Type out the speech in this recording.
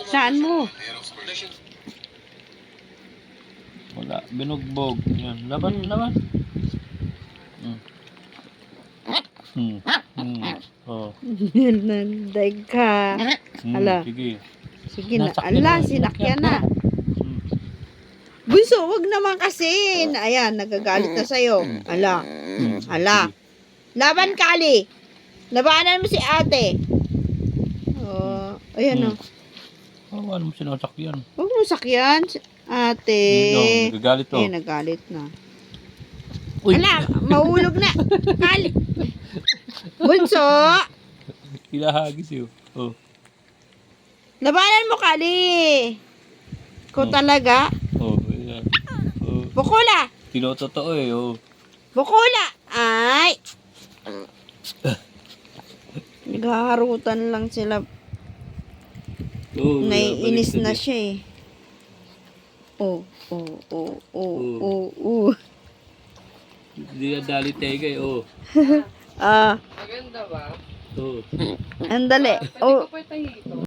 Saan mo? Wala, binugbog. Yan, laban, laban. Oh. Nanday ka. Ala. Sige. Sige na. Nasakyan Ala, na, sinakyan na. Bunso, wag naman kasi. Ayan, nagagalit na sa'yo. Ala. Ala. Laban ka, Ali. Labanan mo si ate. Oh, ayan o. Oh, ano mo sinasakyan? Huwag mo sakyan. Ate. Nagagalit to. Eh, nagalit na. Uy. Ala, mahulog na. Kali. Bunso. Kinahagis yun. Oh. Labanan mo, Kali. Ikaw talaga. Oh, ayan. Oh. Bukula. Tinototoo eh, oh. Bukula. Ay. Naghaharutan lang sila. Oh, Naiinis na siya eh. Oh, oh, oh, oh, oh, oh. Hindi na dali tega eh, oh. Ah, Maganda ba? Oh. andali. Oh. Pwede ko pa ito.